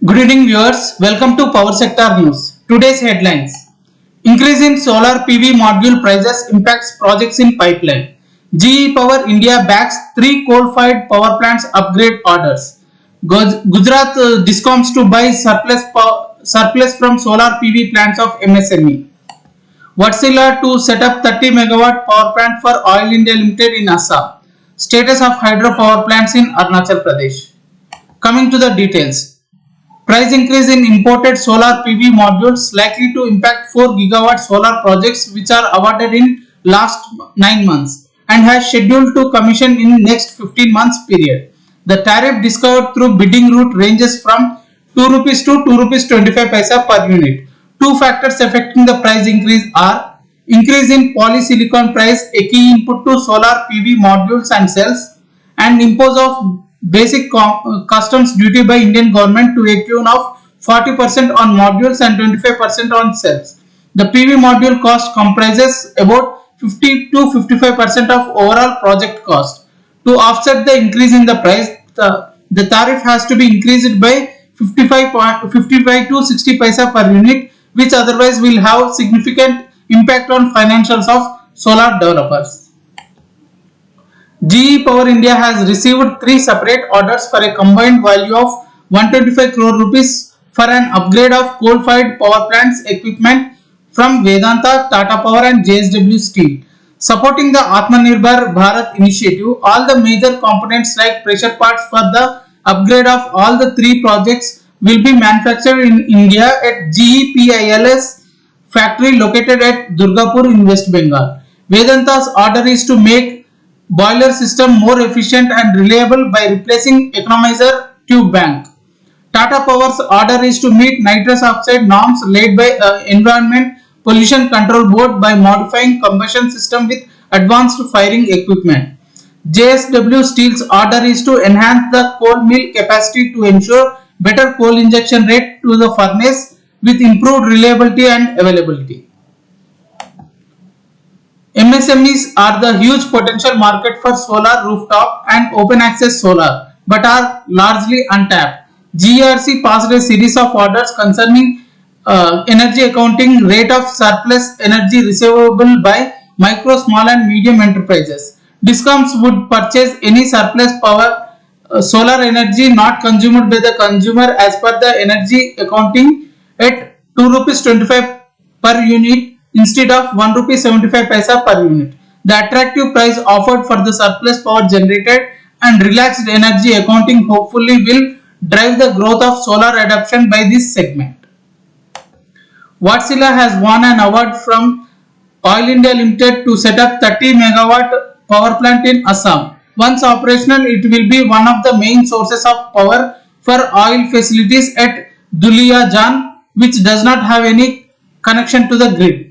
Good evening viewers, welcome to Power Sector News. Today's headlines. Increase in solar PV module prices impacts projects in pipeline. GE Power India backs 3 coal-fired power plants upgrade orders. Gujarat discoms to buy surplus from solar PV plants of MSME. Wärtsilä to set up 30 megawatt power plant for Oil India Limited in Assam. Status of hydropower plants in Arunachal Pradesh. Coming to the details. Price increase in imported solar PV modules likely to impact 4 gigawatt solar projects which are awarded in last 9 months and has scheduled to commission in next 15 months period. The tariff discovered through bidding route ranges from 2 rupees to 2 rupees 25 paisa per unit. Two factors affecting the price increase are increase in polysilicon price, a key input to solar PV modules and cells, and impose of basic customs duty by Indian government to a tune of 40% on modules and 25% on cells. The PV module cost comprises about 50 to 55% of overall project cost. To offset the increase in the price, the tariff has to be increased by 55 to 60 paisa per unit, which otherwise will have significant impact on financials of solar developers. GE Power India has received 3 separate orders for a combined value of 125 crore rupees for an upgrade of coal-fired power plants equipment from Vedanta, Tata Power and JSW Steel. Supporting the Atmanirbhar Bharat initiative, all the major components like pressure parts for the upgrade of all the 3 projects will be manufactured in India at GE PILS factory located at Durgapur in West Bengal. Vedanta's order is to make boiler system more efficient and reliable by replacing economizer tube bank. Tata Power's order is to meet nitrous oxide norms laid by Environment Pollution Control Board by modifying combustion system with advanced firing equipment. JSW Steel's order is to enhance the coal mill capacity to ensure better coal injection rate to the furnace with improved reliability and availability. MSMEs are the huge potential market for solar rooftop and open access solar, but are largely untapped. GERC passed a series of orders concerning energy accounting rate of surplus energy receivable by micro, small and medium enterprises. Discoms would purchase any surplus power solar energy not consumed by the consumer as per the energy accounting at 2 rupees 25 per unit instead of 1 rupee 75 paisa per unit. The attractive price offered for the surplus power generated and relaxed energy accounting hopefully will drive the growth of solar adoption by this segment. Wärtsilä has won an award from Oil India Limited to set up 30 megawatt power plant in Assam. Once operational, it will be one of the main sources of power for oil facilities at Duliajan, which does not have any connection to the grid.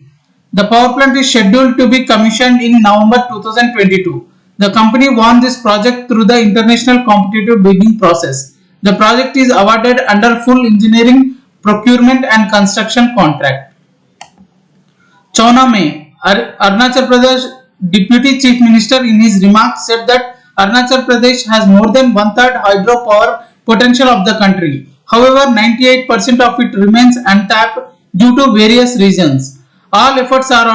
The power plant is scheduled to be commissioned in November 2022. The company won this project through the international competitive bidding process. The project is awarded under full engineering, procurement and construction contract. Chauname, Arunachal Pradesh Deputy Chief Minister in his remarks said that Arunachal Pradesh has more than one-third hydropower potential of the country. However, 98% of it remains untapped due to various reasons. All efforts are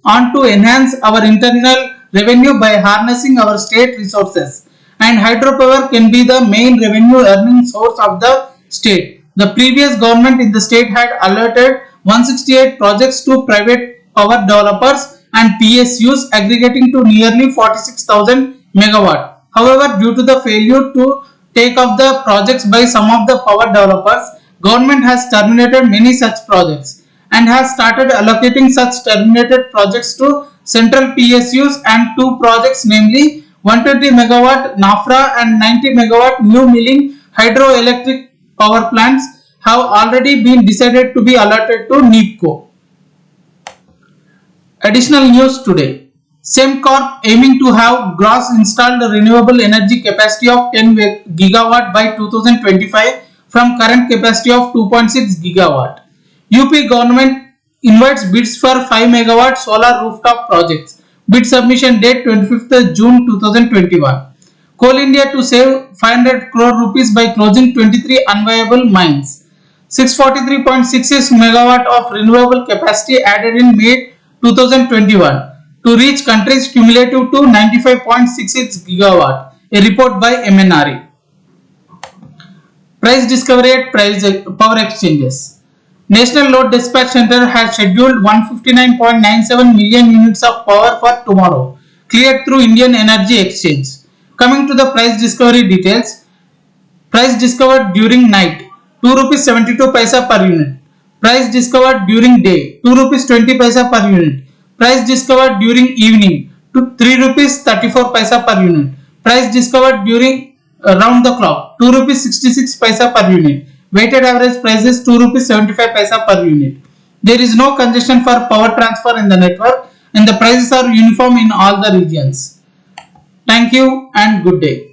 on to enhance our internal revenue by harnessing our state resources, and hydropower can be the main revenue earning source of the state. The previous government in the state had allotted 168 projects to private power developers and PSUs aggregating to nearly 46,000 megawatt. However, due to the failure to take up the projects by some of the power developers, government has terminated many such projects and has started allocating such terminated projects to central PSUs, and 2 projects, namely 120 megawatt NAFRA and 90 megawatt new milling hydroelectric power plants, have already been decided to be allotted to NEEPCO. Additional news today. SEMCORP aiming to have gross installed renewable energy capacity of 10 gigawatt by 2025 from current capacity of 2.6 gigawatt. UP government invites bids for 5 megawatt solar rooftop projects. Bid submission date 25th June 2021. Coal India to save 500 crore rupees by closing 23 unviable mines. 643.66 megawatt of renewable capacity added in May 2021 to reach country's cumulative to 95.66 gigawatt. A report by MNRE. Price discovery at power exchanges. National Load Dispatch Center has scheduled 159.97 million units of power for tomorrow, cleared through Indian Energy Exchange. Coming to the price discovery details, price discovered during night 2 rupees 72 paisa per unit. Price discovered during day 2 rupees 20 paisa per unit. Price discovered during evening 3 rupees 34 paisa per unit. Price discovered during round the clock 2 rupees 66 paisa per unit. Weighted average price is 2 rupees 75 paisa per unit. There is no congestion for power transfer in the network and the prices are uniform in all the regions. Thank you and good day.